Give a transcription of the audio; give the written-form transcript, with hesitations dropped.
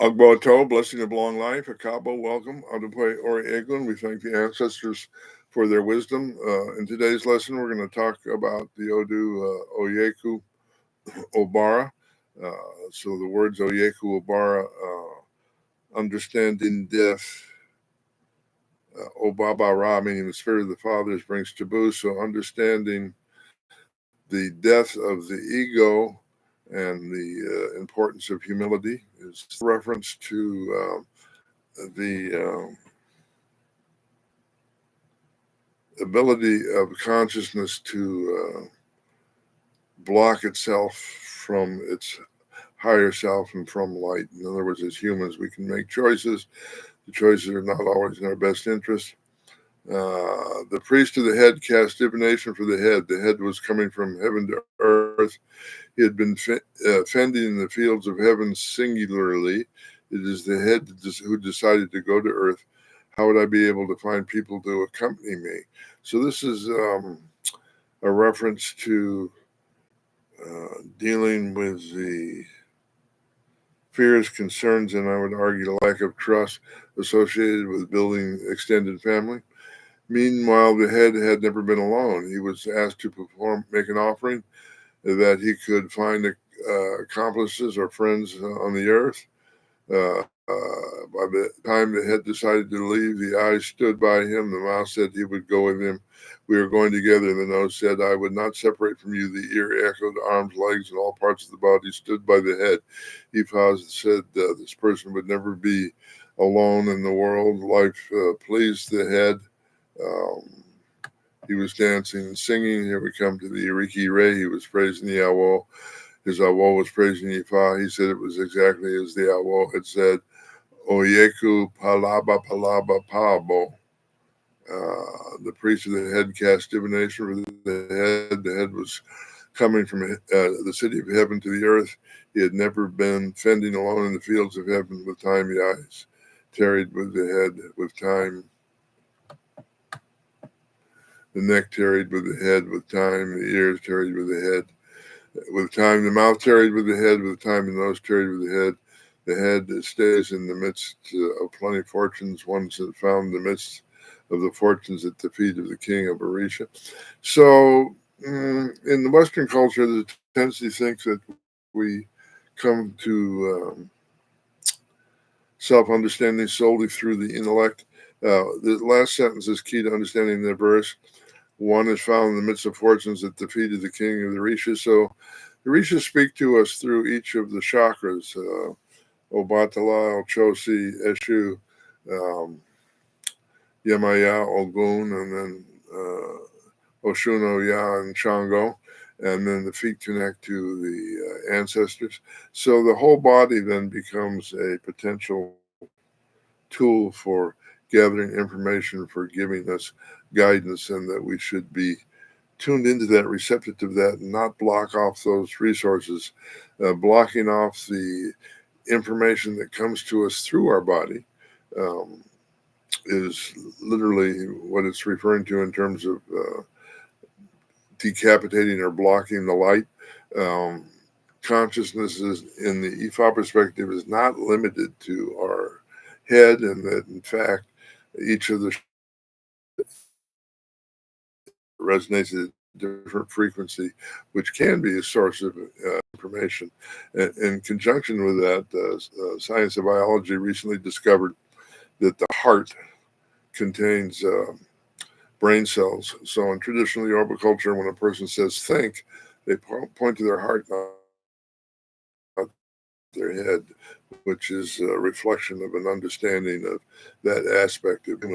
Agboto, blessing of long life. Akabo, welcome. Adupe Oyeku, we thank the ancestors for their wisdom. In today's lesson, we're going to talk about the Odu Oyeku Obara. So the words Oyeku Obara, understanding death, Obaba Ra, meaning the spirit of the fathers, brings taboo. So understanding the death of the ego and the importance of humility is reference to the ability of consciousness to block itself from its higher self and from light. In other words, as humans, we can make choices. The choices are not always in our best interest. The priest of the head cast divination for the head. The head was coming from heaven to earth. He had been fending in the fields of heaven singularly. It is the head who decided to go to earth. How would I be able to find people to accompany me? So this is a reference to dealing with the fears, concerns, and I would argue the lack of trust associated with building extended family. Meanwhile, the head had never been alone. He was asked to make an offering that he could find accomplices or friends on the earth. By the time the head decided to leave, the eyes stood by him. The mouth said he would go with him. We are going together. The nose said, I would not separate from you. The ear echoed, arms, legs, and all parts of the body stood by the head. He paused and said, this person would never be alone in the world. Life pleased the head. He was dancing and singing. Here we come to the Iriki Rei. He was praising the Awo. His Awo was praising Ifa. He said it was exactly as the Awo had said, Oyeku Palaba Palaba Pabo. The priest of the head cast divination for the head. The head was coming from the city of heaven to the earth. He had never been fending alone in the fields of heaven. With time, the eyes tarried with the head. With time, the neck tarried with the head. With time, the ears tarried with the head. With time, the mouth tarried with the head. With time, the nose tarried with the head. The head stays in the midst of plenty of fortunes. One's found in the midst of the fortunes at the feet of the king of Orisha. So, in the Western culture, there's a tendency to think that we come to self-understanding solely through the intellect. The last sentence is key to understanding the verse. One is found in the midst of fortunes at the feet of the king of the Rishas. So the Rishas speak to us through each of the chakras, Obatala, Ochosi, Eshu, Yamaya, Ogun, and then Oshuno, Ya, and Shango. And then the feet connect to the ancestors. So the whole body then becomes a potential tool for gathering information, for giving us guidance, and that we should be tuned into that, receptive to that, and not block off those resources. Blocking off the information that comes to us through our body is literally what it's referring to in terms of decapitating or blocking the light. Consciousness is, in the Ifa perspective, is not limited to our head, and that in fact each of the resonates at a different frequency, which can be a source of information. In conjunction with that, science of biology recently discovered that the heart contains brain cells. So in traditional Yoruba culture, when a person says think, they point to their heart, not their head, which is a reflection of an understanding of that aspect of human